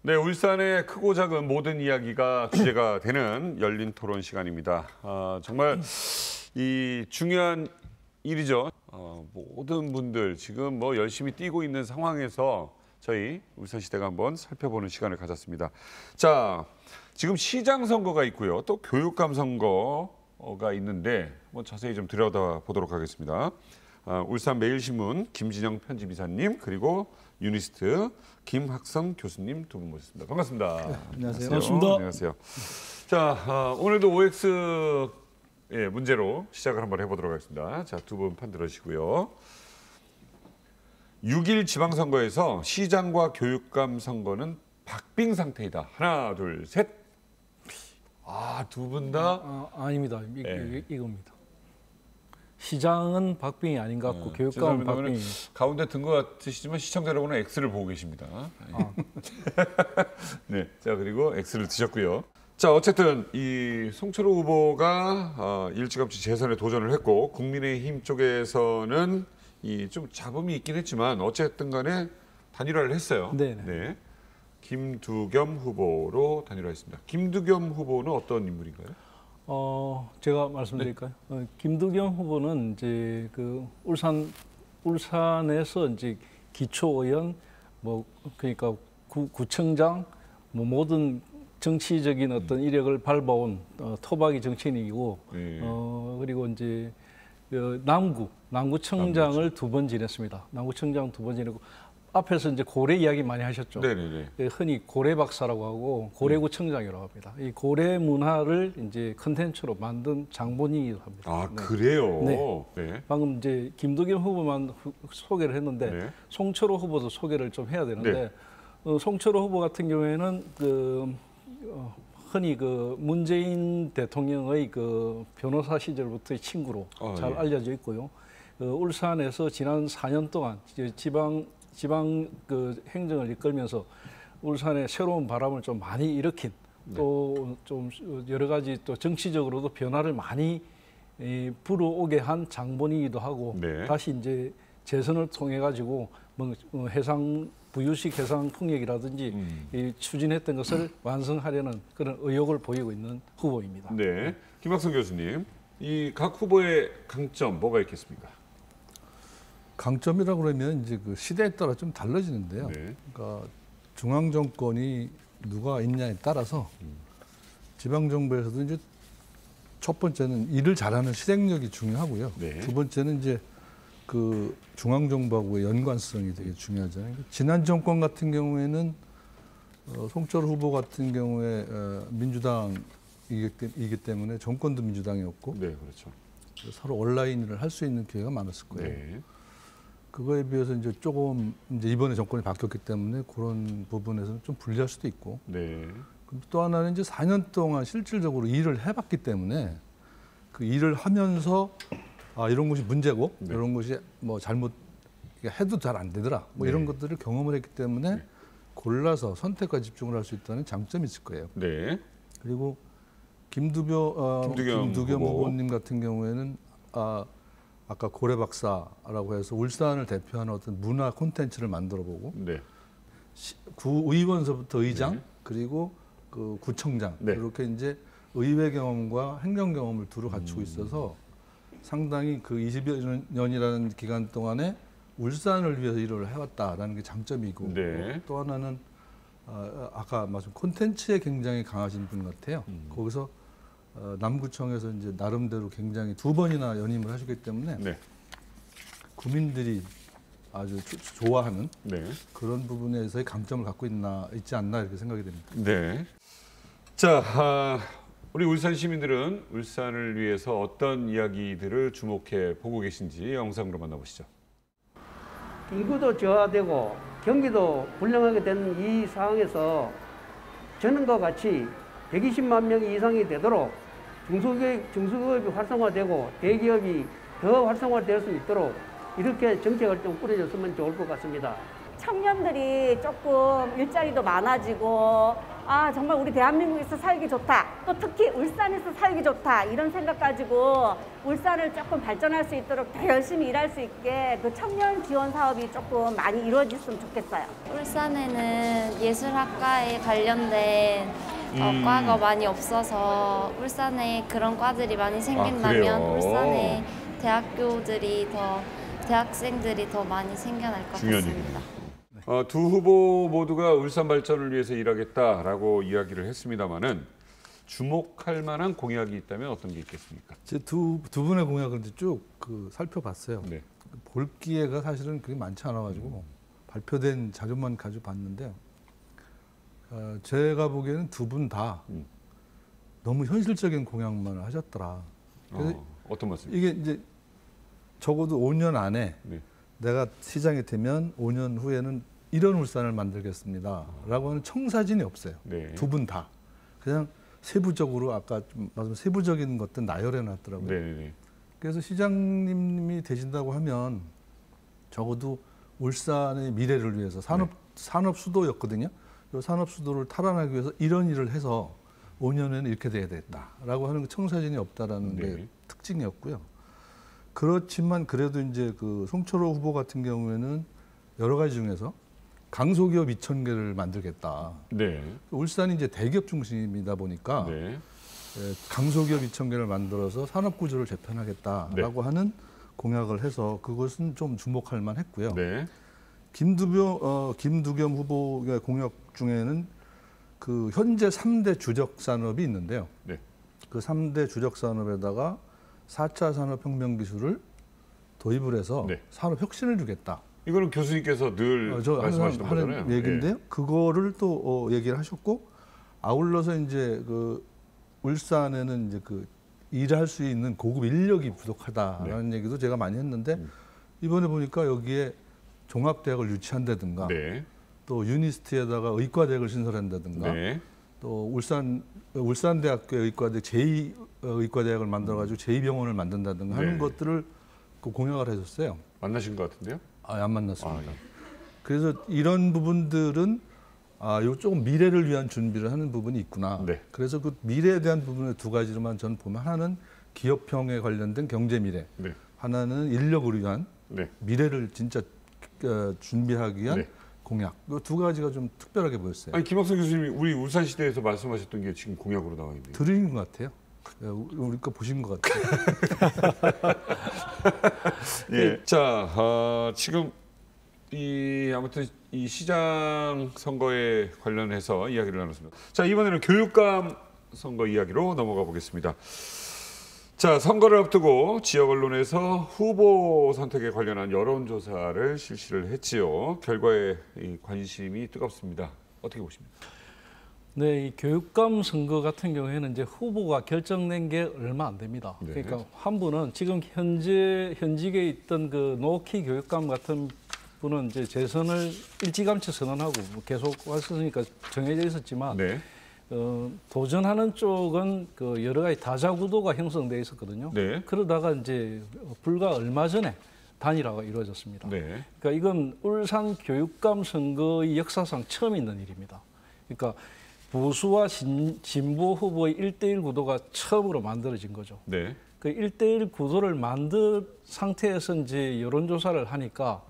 네, 울산의 크고 작은 모든 이야기가 주제가 되는 열린 토론 시간입니다. 정말 이 중요한 일이죠. 모든 분들 지금 뭐 열심히 뛰고 있는 상황에서 저희 울산시대가 한번 살펴보는 시간을 가졌습니다. 자, 지금 시장 선거가 있고요. 또 교육감 선거가 있는데 한번 자세히 좀 들여다보도록 하겠습니다. 울산 매일신문 김진영 편집이사님 그리고 유니스트 김학성 교수님 두 분 모셨습니다. 반갑습니다. 네, 안녕하세요. 반갑습니다. 안녕하세요. 자, 오늘도 OX의 문제로 시작을 한번 해보도록 하겠습니다. 자, 두 분 판 들으시고요. 6일 지방선거에서 시장과 교육감 선거는 박빙 상태이다. 하나, 둘, 셋. 두 분 다? 아닙니다. 이겁니다. 시장은 박빙이 아닌 것 같고 교육감은 박빙이. 가운데 든 것 같으시지만 시청자 여러분은 X를 보고 계십니다. 네, 자 그리고 X를 드셨고요. 자 어쨌든 이 송철호 후보가 일찌감치 재선에 도전을 했고 국민의힘 쪽에서는 이 좀 잡음이 있긴 했지만 어쨌든 간에 단일화를 했어요. 네네. 네. 김두겸 후보로 단일화했습니다. 김두겸 후보는 어떤 인물인가요? 제가 말씀드릴까요? 네. 김두겸 후보는 이제 그 울산에서 이제 기초의원 그러니까 구청장 모든 정치적인 어떤 이력을 밟아온 토박이 정치인이고 네. 그리고 이제 남구청장을 두 번 지냈습니다. 남구청장 두 번 지내고 앞에서 이제 고래 이야기 많이 하셨죠. 네네네. 흔히 고래 박사라고 하고 고래구청장이라고 합니다. 이 고래 문화를 이제 컨텐츠로 만든 장본인이기도 합니다. 네. 그래요? 네. 네. 방금 이제 김두겸 후보만 소개를 했는데 네. 송철호 후보도 소개를 좀 해야 되는데 송철호 후보 같은 경우에는 흔히 문재인 대통령의 변호사 시절부터의 친구로 잘 알려져 있고요. 울산에서 지난 4년 동안 지방 행정을 이끌면서 울산에 새로운 바람을 좀 많이 일으킨 또 좀 여러 가지 또 정치적으로도 변화를 많이 불어오게 한 장본이기도 하고 다시 이제 재선을 통해 가지고 부유식 해상 풍력이라든지 추진했던 것을 완성하려는 그런 의욕을 보이고 있는 후보입니다. 네, 김학성 교수님, 이 각 후보의 강점 뭐가 있겠습니까? 강점이라고 그러면 이제 그 시대에 따라 좀 달라지는데요. 네. 그러니까 중앙 정권이 누가 있냐에 따라서 지방 정부에서도 이제 첫 번째는 일을 잘하는 실행력이 중요하고요. 네. 두 번째는 이제 그 중앙 정부하고의 연관성이 되게 중요하잖아요. 지난 정권 같은 경우에는 송철호 후보 같은 경우에 민주당이기 때문에 정권도 민주당이었고, 네, 그렇죠. 서로 온라인을 할 수 있는 기회가 많았을 거예요. 네. 그거에 비해서 이제 조금 이번에 정권이 바뀌었기 때문에 그런 부분에서는 좀 불리할 수도 있고. 네. 또 하나는 이제 4년 동안 실질적으로 일을 해봤기 때문에 그 일을 하면서 이런 것이 문제고 이런 것이 잘못 해도 잘 안 되더라. 이런 것들을 경험을 했기 때문에 골라서 선택과 집중을 할 수 있다는 장점이 있을 거예요. 네. 그리고 김두겸 후보님 같은 경우에는 아까 고래 박사라고 해서 울산을 대표하는 어떤 문화 콘텐츠를 만들어보고 구의원서부터 의장 그리고 그 구청장 이렇게 이제 의회 경험과 행정 경험을 두루 갖추고 있어서 상당히 그 20여 년이라는 기간 동안에 울산을 위해서 일을 해왔다라는 게 장점이고 또 하나는 아까 말씀 콘텐츠에 굉장히 강하신 분 같아요. 거기서 남구청에서 이제 나름대로 굉장히 두 번이나 연임을 하셨기 때문에 국민들이 아주 좋아하는 그런 부분에서의 강점을 갖고 있지 않나 이렇게 생각이 됩니다. 네. 자, 우리 울산 시민들은 울산을 위해서 어떤 이야기들을 주목해 보고 계신지 영상으로 만나보시죠. 인구도 저하되고 경기도 불량하게 되는 이 상황에서 전년과 같이 120만 명 이상이 되도록 중소기업이 활성화되고 대기업이 더 활성화될 수 있도록 이렇게 정책을 좀 꾸려줬으면 좋을 것 같습니다. 청년들이 조금 일자리도 많아지고 정말 우리 대한민국에서 살기 좋다. 또 특히 울산에서 살기 좋다. 이런 생각 가지고 울산을 조금 발전할 수 있도록 더 열심히 일할 수 있게 그 청년 지원 사업이 조금 많이 이루어졌으면 좋겠어요. 울산에는 예술학과에 관련된 과가 많이 없어서 울산에 그런 과들이 많이 생긴다면 울산에 대학생들이 더 많이 생겨날 것 같습니다. 두 후보 모두가 울산 발전을 위해서 일하겠다라고 이야기를 했습니다마는 주목할 만한 공약이 있다면 어떤 게 있겠습니까? 제 두 분의 공약을 이제 쭉 살펴봤어요. 네. 볼 기회가 사실은 그게 많지 않아가지고 발표된 자료만 가지고 봤는데요. 제가 보기에는 두 분 다 너무 현실적인 공약만 하셨더라. 그래서 어떤 말씀이세요? 이게 이제 적어도 5년 안에 네. 내가 시장이 되면 5년 후에는 이런 울산을 만들겠습니다.라고 하는 청사진이 없어요. 네. 두 분 다. 그냥 세부적으로 아까 좀 말씀 세부적인 것들 나열해 놨더라고요. 네. 그래서 시장님이 되신다고 하면 적어도 울산의 미래를 위해서 산업 수도였거든요. 이 산업 수도를 탈환하기 위해서 이런 일을 해서 5년에는 이렇게 돼야 되겠다라고 하는 청사진이 없다라는 게 특징이었고요. 그렇지만 그래도 이제 그 송철호 후보 같은 경우에는 여러 가지 중에서 강소기업 2,000개를 만들겠다. 네. 울산이 이제 대기업 중심이다 보니까 강소기업 2,000개를 만들어서 산업 구조를 재편하겠다라고 하는 공약을 해서 그것은 좀 주목할 만했고요. 네. 김두겸 후보의 공약 중에는 그 현재 3대 주력 산업이 있는데요. 네. 그 3대 주력 산업에다가 4차 산업혁명 기술을 도입을 해서 산업 혁신을 주겠다. 이거는 교수님께서 늘 말씀하시던 거잖아요. 하는 얘기인데요. 그거를 또 얘기를 하셨고 아울러서 이제 그 울산에는 이제 그 일할 수 있는 고급 인력이 부족하다라는 얘기도 제가 많이 했는데 이번에 보니까 여기에 종합대학을 유치한다든가 또 유니스트에다가 의과대학을 신설한다든가 또 울산대학교의 의과대 제2의과대학을 만들어가지고 제2병원을 만든다든가 하는 것들을 그 공약을 해줬어요. 만나신 것 같은데요? 안 만났습니다. 그래서 이런 부분들은 요 조금 미래를 위한 준비를 하는 부분이 있구나. 그래서 그 미래에 대한 부분을 두 가지로만 저는 보면 하나는 기업형에 관련된 경제 미래, 하나는 인력을 위한 미래를 진짜 준비하기 위한 공약. 이 두 가지가 좀 특별하게 보였어요. 아니 김학성 교수님이 우리 울산시대에서 말씀하셨던 게 지금 공약으로 나와 있네요. 들으신 것 같아요. 우리 거 보신 것 같아요. 자, 지금 아무튼 이 시장 선거에 관련해서 이야기를 나눴습니다. 자, 이번에는 교육감 선거 이야기로 넘어가 보겠습니다. 자, 선거를 앞두고 지역 언론에서 후보 선택에 관련한 여론조사를 실시를 했지요. 결과에 관심이 뜨겁습니다. 어떻게 보십니까? 네, 이 교육감 선거 같은 경우에는 이제 후보가 결정된 게 얼마 안 됩니다. 그러니까 한 분은 지금 현직에 있던 그 노키 교육감 같은 분은 이제 재선을 일찌감치 선언하고 계속 왔으니까 정해져 있었지만 도전하는 쪽은 그 여러 가지 다자구도가 형성돼 있었거든요. 그러다가 이제 불과 얼마 전에 단일화가 이루어졌습니다. 그러니까 이건 울산 교육감 선거의 역사상 처음 있는 일입니다. 그러니까 보수와 진보 후보의 1대1 구도가 처음으로 만들어진 거죠. 그 1대1 구도를 만든 상태에서 이제 여론조사를 하니까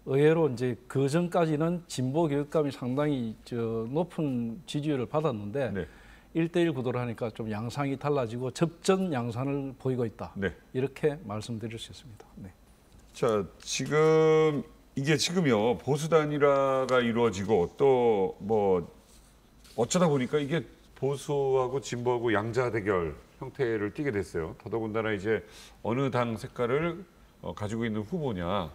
의외로 이제 그 전까지는 진보 교육감이 상당히 높은 지지율을 받았는데 1대1 구도를 하니까 좀 양상이 달라지고 접전 양상을 보이고 있다. 이렇게 말씀드릴 수 있습니다. 자, 지금요 보수 단일화가 이루어지고 또 뭐 어쩌다 보니까 이게 보수하고 진보하고 양자 대결 형태를 띠게 됐어요. 더더군다나 이제 어느 당 색깔을 가지고 있는 후보냐.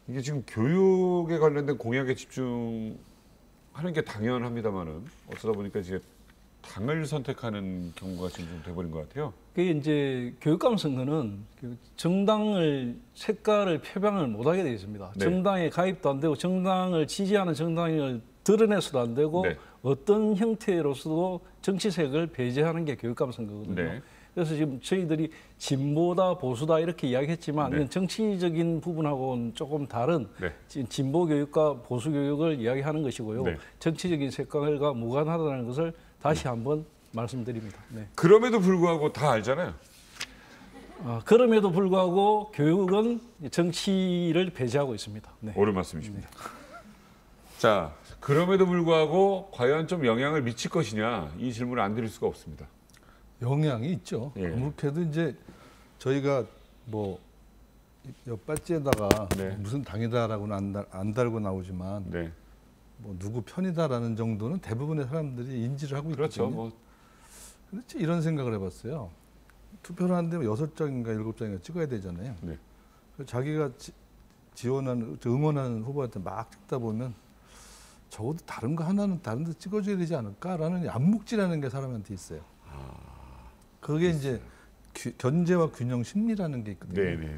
이게 지금 교육에 관련된 공약에 집중하는 게 당연합니다만은 어쩌다 보니까 이제 당을 선택하는 경우가 지금 좀 돼버린 것 같아요. 그게 이제 교육감 선거는 정당을 색깔을 표방을 못하게 되어 있습니다. 정당에 가입도 안 되고 정당을 지지하는 정당을 드러내서도 안 되고 어떤 형태로서도 정치색을 배제하는 게 교육감 선거거든요. 그래서 지금 저희들이 진보다 보수다 이렇게 이야기했지만 네. 이건 정치적인 부분하고는 조금 다른 네. 진보 교육과 보수 교육을 이야기하는 것이고요. 네. 정치적인 색깔과 무관하다는 것을 다시 한번 말씀드립니다. 네. 그럼에도 불구하고 다 알잖아요. 그럼에도 불구하고 교육은 정치를 배제하고 있습니다. 네. 옳은 말씀이십니다. 자, 그럼에도 불구하고 과연 좀 영향을 미칠 것이냐 이 질문을 안 드릴 수가 없습니다. 영향이 있죠. 예. 아무래도 이제 저희가 뭐 옆발찌에다가 네. 무슨 당이다라고는 안 달고 나오지만 네, 뭐 누구 편이다라는 정도는 대부분의 사람들이 인지를 하고 그렇죠. 있거든요. 뭐 근데 이런 생각을 해봤어요. 투표를 하는데 6장인가 7장인가 찍어야 되잖아요. 네. 그래서 자기가 지원하는, 응원하는 후보한테 막 찍다 보면 적어도 다른 거 하나는 다른 데 찍어줘야 되지 않을까라는 암묵지라는 게 사람한테 있어요. 그게 이제 견제와 균형 심리라는 게 있거든요. 네, 네, 네.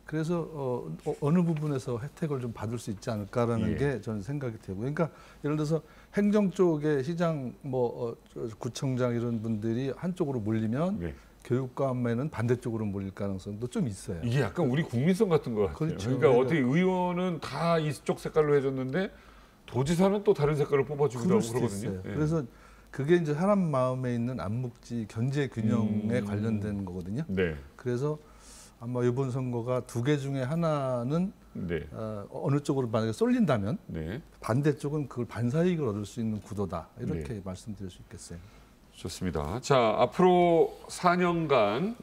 그래서 어느 부분에서 혜택을 좀 받을 수 있지 않을까라는 예. 게 저는 생각이 되고, 그러니까 예를 들어서 행정 쪽에 시장, 구청장 이런 분들이 한쪽으로 몰리면 네. 교육감에는 반대쪽으로 몰릴 가능성도 좀 있어요. 이게 약간 우리 국민성 같은 것 같아요. 그렇죠. 그러니까 어떻게 의원은 다 이쪽 색깔로 해줬는데 도지사는 또 다른 색깔을 뽑아주기도 그럴 하고 수도 그러거든요. 있어요. 예. 그래서 그게 이제 사람 마음에 있는 암묵지 견제 균형에 관련된 거거든요. 네, 그래서 아마 이번 선거가 두 개 중에 하나는 네, 어느 쪽으로 만약에 쏠린다면 네. 반대쪽은 그걸 반사이익을 얻을 수 있는 구도다, 이렇게 네. 말씀드릴 수 있겠어요. 좋습니다. 자, 앞으로 4년간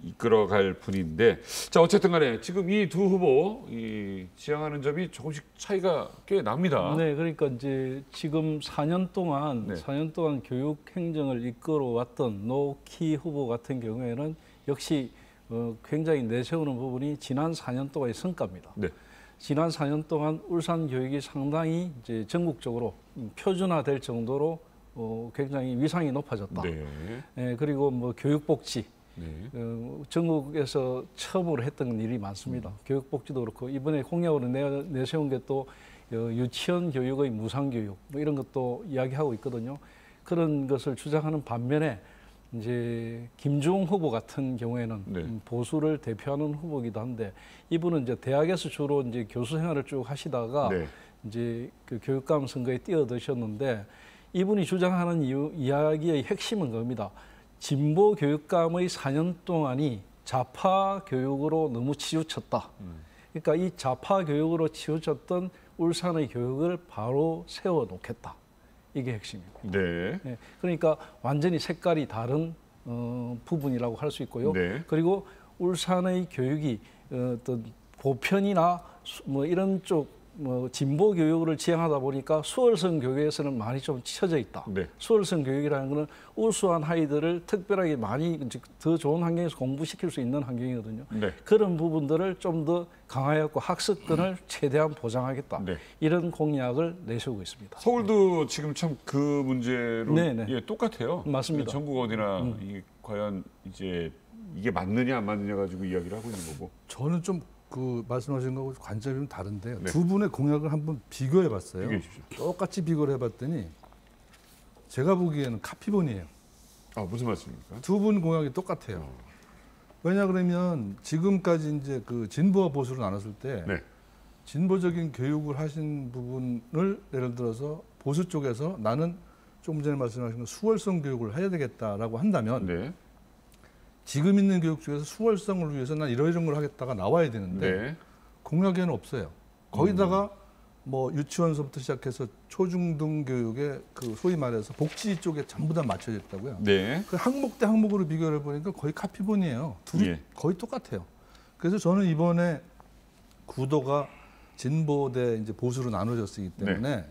이끌어갈 분인데, 자, 어쨌든 간에 지금 이 두 후보 지향하는 점이 조금씩 차이가 꽤 납니다. 네, 그러니까 이제 지금 4년 동안 네. 4년 동안 교육 행정을 이끌어왔던 노키 후보 같은 경우에는 역시 굉장히 내세우는 부분이 지난 4년 동안의 성과입니다. 네. 지난 4년 동안 울산 교육이 상당히 이제 전국적으로 표준화될 정도로 굉장히 위상이 높아졌다. 네. 예, 그리고 뭐 교육복지 네. 전국에서 처음으로 했던 일이 많습니다. 교육복지도 그렇고 이번에 공약으로 내세운 게 또 유치원 교육의 무상교육 뭐 이런 것도 이야기하고 있거든요. 그런 것을 주장하는 반면에 이제 김주홍 후보 같은 경우에는 네. 보수를 대표하는 후보이기도 한데 이분은 이제 대학에서 주로 이제 교수 생활을 쭉 하시다가 네. 이제 그 교육감 선거에 뛰어드셨는데 이분이 주장하는 이야기의 핵심은 겁니다. 진보 교육감의 4년 동안이 좌파 교육으로 너무 치우쳤다. 그러니까 이 좌파 교육으로 치우쳤던 울산의 교육을 바로 세워놓겠다. 이게 핵심입니다. 네. 네, 그러니까 완전히 색깔이 다른 부분이라고 할 수 있고요. 네. 그리고 울산의 교육이 어떤 보편이나 뭐 이런 쪽 뭐 진보 교육을 지향하다 보니까 수월성 교육에서는 많이 좀 치어져 있다. 네. 수월성 교육이라는 것은 우수한 아이들을 특별하게 많이 더 좋은 환경에서 공부시킬 수 있는 환경이거든요. 네. 그런 부분들을 좀 더 강화해갖고 학습권을 최대한 보장하겠다. 네. 이런 공약을 내세우고 있습니다. 서울도 지금 참 그 문제로 네네. 예, 똑같아요. 맞습니다. 전국 어디나 이게 과연 이제 이게 맞느냐 안 맞느냐 가지고 이야기를 하고 있는 거고. 저는 좀 그 말씀하신 거하고 관점이 좀 다른데요. 네. 두 분의 공약을 한번 비교해 봤어요. 비교해 주십시오. 똑같이 비교를 해봤더니 제가 보기에는 카피본이에요. 아, 무슨 말씀입니까? 두 분 공약이 똑같아요. 왜냐 그러면 지금까지 이제 그 진보와 보수를 나눴을 때 네. 진보적인 교육을 하신 부분을 예를 들어서 보수 쪽에서 나는 조금 전에 말씀하신 건 수월성 교육을 해야 되겠다라고 한다면 네. 지금 있는 교육 중에서 수월성을 위해서 난 이런 걸 하겠다가 나와야 되는데 네. 공약에는 없어요. 거기다가 뭐 유치원서부터 시작해서 초중등 교육에 그 소위 말해서 복지 쪽에 전부 다 맞춰져 있다고요. 네. 그 항목 대 항목으로 비교를 해보니까 거의 카피본이에요. 둘이 예. 거의 똑같아요. 그래서 저는 이번에 구도가 진보 대 이제 보수로 나눠졌기 때문에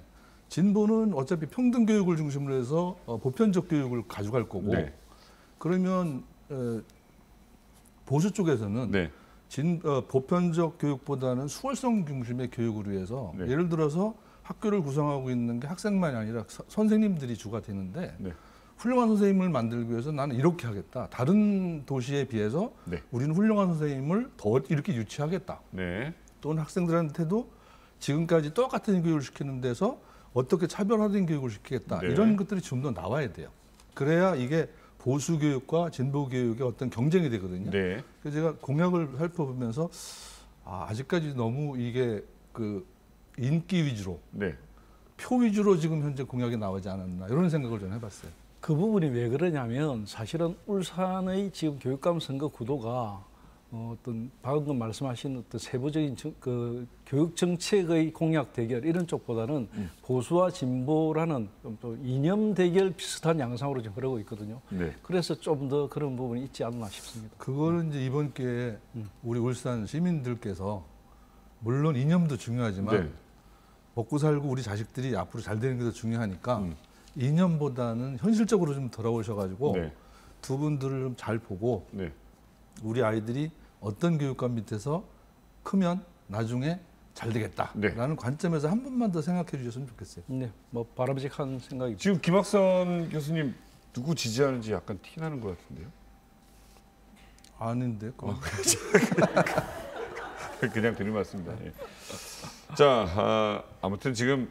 진보는 어차피 평등 교육을 중심으로 해서 보편적 교육을 가져갈 거고 네. 그러면 보수 쪽에서는 네. 보편적 교육보다는 수월성 중심의 교육을 위해서 네. 예를 들어서 학교를 구성하고 있는 게 학생만이 아니라 선생님들이 주가 되는데 네. 훌륭한 선생님을 만들기 위해서 나는 이렇게 하겠다. 다른 도시에 비해서 네. 우리는 훌륭한 선생님을 더 이렇게 유치하겠다. 네. 또는 학생들한테도 지금까지 똑같은 교육을 시키는 데서 어떻게 차별화된 교육을 시키겠다. 네. 이런 것들이 좀 더 나와야 돼요. 그래야 이게 보수 교육과 진보 교육의 어떤 경쟁이 되거든요. 네. 그래서 제가 공약을 살펴보면서 아직까지 너무 이게 그 인기 위주로, 네. 표 위주로 지금 현재 공약이 나오지 않았나 이런 생각을 좀 해봤어요. 그 부분이 왜 그러냐면 사실은 울산의 지금 교육감 선거 구도가 어떤 방금 말씀하신 어떤 세부적인 그 교육 정책의 공약 대결 이런 쪽보다는 보수와 진보라는 또 이념 대결 비슷한 양상으로 지금 흐르고 있거든요. 네. 그래서 좀 더 그런 부분이 있지 않나 싶습니다. 그거는 이제 이번 기회에 우리 울산 시민들께서 물론 이념도 중요하지만 네. 먹고 살고 우리 자식들이 앞으로 잘 되는 게 더 중요하니까 이념보다는 현실적으로 좀 돌아오셔가지고 네. 두 분들을 좀 잘 보고 네. 우리 아이들이 어떤 교육감 밑에서 크면 나중에 잘 되겠다라는 네. 관점에서 한 번만 더 생각해 주셨으면 좋겠어요. 네, 뭐 바람직한 생각입니다. 지금 김학선 교수님 누구 지지하는지 약간 티 나는 것 같은데요? 아닌데. 그냥 드린 말씀입니다. 예. 자, 아무튼 지금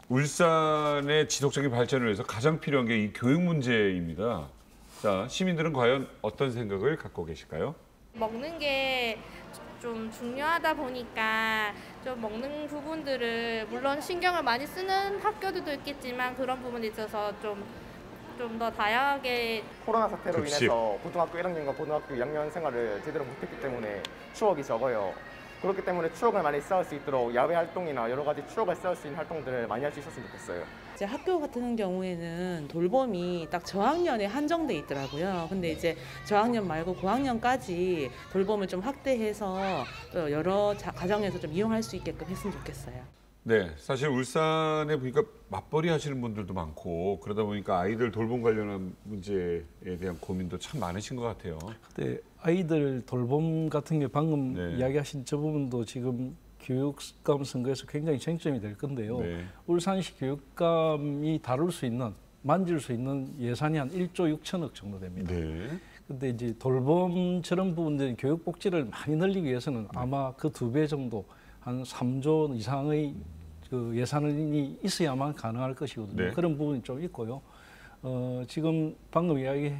울산의 지속적인 발전을 위해서 가장 필요한 게 이 교육 문제입니다. 자, 시민들은 과연 어떤 생각을 갖고 계실까요? 먹는 게 좀 중요하다 보니까 좀 먹는 부분들을 물론 신경을 많이 쓰는 학교들도 있겠지만 그런 부분에 있어서 좀 더 다양하게 코로나 사태로 급식. 인해서 고등학교 1학년과 고등학교 2학년 생활을 제대로 못했기 때문에 추억이 적어요. 그렇기 때문에 추억을 많이 쌓을 수 있도록 야외 활동이나 여러 가지 추억을 쌓을 수 있는 활동들을 많이 할 수 있었으면 좋겠어요. 이제 학교 같은 경우에는 돌봄이 딱 저학년에 한정돼 있더라고요. 근데 이제 저학년 말고 고학년까지 돌봄을 좀 확대해서 또 여러 가정에서 좀 이용할 수 있게끔 했으면 좋겠어요. 네, 사실 울산에 보니까 맞벌이 하시는 분들도 많고 그러다 보니까 아이들 돌봄 관련한 문제에 대한 고민도 참 많으신 것 같아요. 근데 아이들 돌봄 같은 게 방금 네. 이야기하신 저 부분도 지금 교육감 선거에서 굉장히 쟁점이 될 건데요. 네. 울산시 교육감이 다룰 수 있는, 만질 수 있는 예산이 한 1조 6천억 정도 됩니다. 네. 근데 이제 돌봄 저런 부분들 교육 복지를 많이 늘리기 위해서는 아마 그 2배 정도 한 3조 이상의 그 예산이 있어야만 가능할 것이거든요. 네. 그런 부분이 좀 있고요. 지금 방금 이야기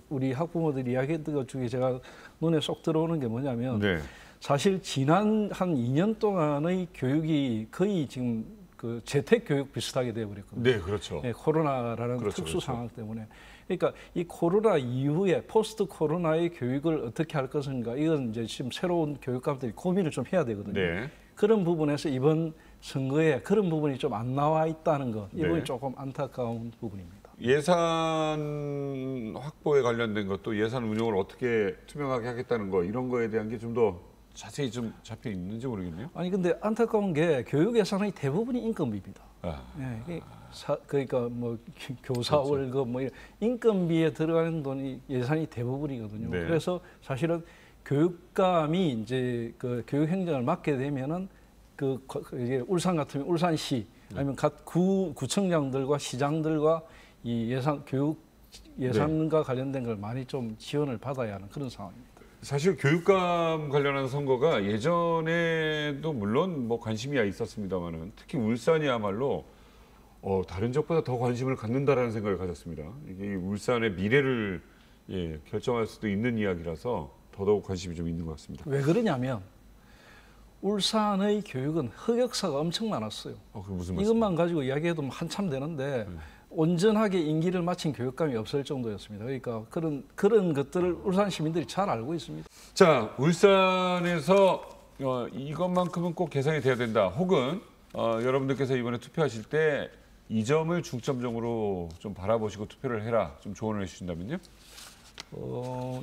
우리 학부모들이 이야기했던 것 중에 제가 눈에 쏙 들어오는 게 뭐냐면 네. 사실 지난 한 2년 동안의 교육이 거의 지금 그 재택 교육 비슷하게 되어버렸거든요. 네, 그렇죠. 네, 코로나라는 그렇죠, 특수 그렇죠. 상황 때문에. 그러니까 이 코로나 이후에 포스트 코로나의 교육을 어떻게 할 것인가 이건 이제 지금 새로운 교육감들이 고민을 좀 해야 되거든요. 네. 그런 부분에서 이번 선거에 그런 부분이 좀 안 나와 있다는 것, 이 부분이 네. 조금 안타까운 부분입니다. 예산 확보에 관련된 것도 예산 운용을 어떻게 투명하게 하겠다는 거 이런 거에 대한 게 좀 더 자세히 좀 잡혀 있는지 모르겠네요. 아니 근데 안타까운 게 교육 예산의 대부분이 인건비입니다. 네, 그러니까 뭐 교사 그렇죠. 월급 뭐 이런 인건비에 들어가는 돈이 예산이 대부분이거든요. 네. 그래서 사실은 교육감이 이제 그 교육 행정을 맡게 되면은 이게 울산 같으면 울산시 아니면 각 구청장들과 시장들과 이 교육 예산과 관련된 걸 많이 좀 지원을 받아야 하는 그런 상황입니다. 사실 교육감 관련한 선거가 예전에도 물론 뭐 관심이 있었습니다만은 특히 울산이야말로 다른 지역보다 더 관심을 갖는다라는 생각을 가졌습니다. 이게 울산의 미래를 결정할 수도 있는 이야기라서 더더욱 관심이 좀 있는 것 같습니다. 왜 그러냐면 울산의 교육은 흑역사가 엄청 많았어요. 그게 무슨 말씀이세요? 이것만 가지고 이야기해도 한참 되는데 온전하게 임기를 마친 교육감이 없을 정도였습니다. 그러니까 그런 것들을 울산 시민들이 잘 알고 있습니다. 자, 울산에서 이것만큼은 꼭 개선이 돼야 된다. 혹은 여러분들께서 이번에 투표하실 때 이 점을 중점적으로 좀 바라보시고 투표를 해라. 좀 조언을 해주신다면요?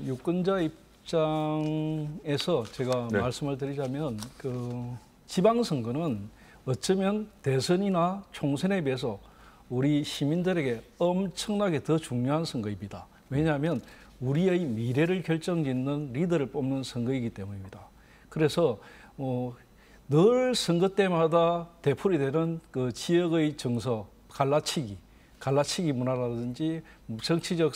유권자 입장에서 제가 네. 말씀을 드리자면 지방선거는 어쩌면 대선이나 총선에 비해서 우리 시민들에게 엄청나게 더 중요한 선거입니다. 왜냐하면 우리의 미래를 결정짓는 리더를 뽑는 선거이기 때문입니다. 그래서 늘 선거 때마다 되풀이 되는 그 지역의 정서, 갈라치기 문화라든지 정치적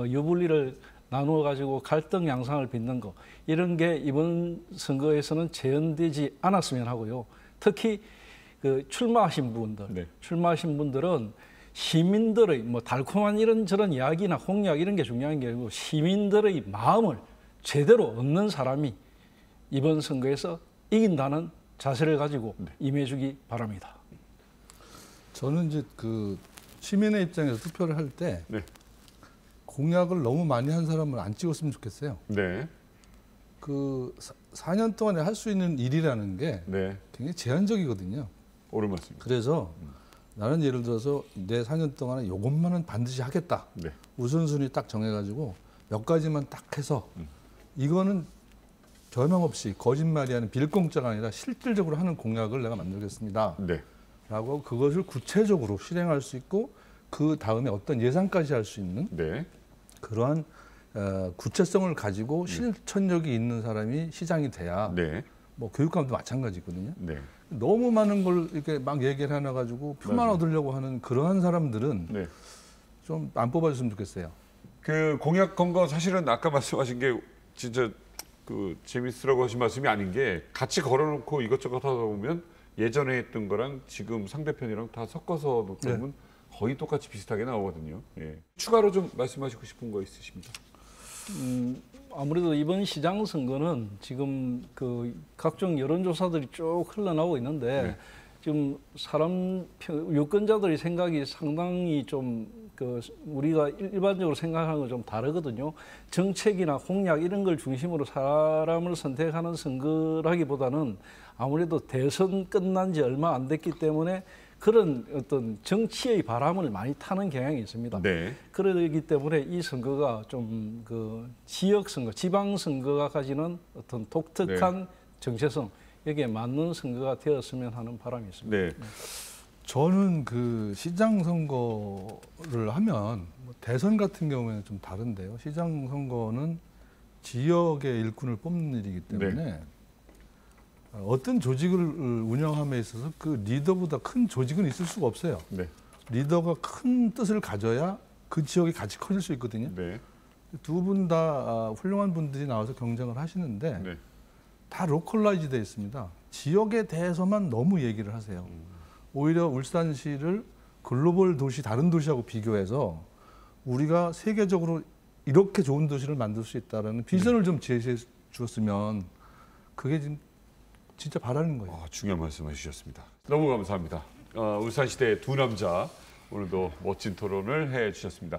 유불리를 나누어 가지고 갈등 양상을 빚는 거 이런 게 이번 선거에서는 재현되지 않았으면 하고요. 특히 출마하신 분들은 시민들의 뭐 달콤한 이런저런 이야기나 공약 이런 게 중요한 게 아니고 시민들의 마음을 제대로 얻는 사람이 이번 선거에서 이긴다는 자세를 가지고 임해주기 바랍니다. 저는 이제 그 시민의 입장에서 투표를 할 때 네. 공약을 너무 많이 한 사람을 안 찍었으면 좋겠어요. 네. 그 4년 동안에 할 수 있는 일이라는 게 네. 굉장히 제한적이거든요. 옳은 말씀입니다. 그래서 나는 예를 들어서 내 4년 동안에 이것만은 반드시 하겠다. 네. 우선순위 딱 정해가지고 몇 가지만 딱 해서 이거는 변함없이 거짓말이 아닌 빌공짜가 아니라 실질적으로 하는 공약을 내가 만들겠습니다. 네. 라고 그것을 구체적으로 실행할 수 있고 그 다음에 어떤 예상까지 할 수 있는 네. 그러한 구체성을 가지고 실천력이 있는 사람이 시장이 돼야 네. 뭐 교육감도 마찬가지거든요. 네. 너무 많은 걸 이렇게 막 얘기를 해놔가지고 표만 맞아요. 얻으려고 하는 그러한 사람들은 네. 좀 안 뽑아줬으면 좋겠어요. 그 공약 건 거 사실은 아까 말씀하신 게 진짜 그 재밌으라고 하신 말씀이 아닌 게 같이 걸어놓고 이것저것 하다 보면 예전에 했던 거랑 지금 상대편이랑 다 섞어서 놓으면 거의 똑같이 비슷하게 나오거든요. 예. 추가로 좀 말씀하시고 싶은 거 있으십니까? 아무래도 이번 시장 선거는 지금 그 각종 여론조사들이 쭉 흘러나오고 있는데 네. 지금 유권자들의 생각이 상당히 좀 그 우리가 일반적으로 생각하는 건 좀 다르거든요. 정책이나 공약 이런 걸 중심으로 사람을 선택하는 선거라기보다는 아무래도 대선 끝난 지 얼마 안 됐기 때문에 그런 어떤 정치의 바람을 많이 타는 경향이 있습니다. 네. 그러기 때문에 이 선거가 좀 그 지역 선거, 지방 선거가 가지는 어떤 독특한 정체성 여기에 맞는 선거가 되었으면 하는 바람이 있습니다. 네. 저는 그 시장 선거를 하면 뭐 대선 같은 경우에는 좀 다른데요. 시장 선거는 지역의 일꾼을 뽑는 일이기 때문에 어떤 조직을 운영함에 있어서 그 리더보다 큰 조직은 있을 수가 없어요. 네. 리더가 큰 뜻을 가져야 그 지역이 같이 커질 수 있거든요. 네. 두 분 다 훌륭한 분들이 나와서 경쟁을 하시는데 네. 다 로컬라이즈 되어 있습니다. 지역에 대해서만 너무 얘기를 하세요. 오히려 울산시를 글로벌 도시 다른 도시하고 비교해서 우리가 세계적으로 이렇게 좋은 도시를 만들 수 있다는 비전을 좀 제시해 주었으면 그게 지금 진짜 바라는 거예요. 중요한 말씀해 주셨습니다. 너무 감사합니다. 울산시대 두 남자 오늘도 멋진 토론을 해 주셨습니다.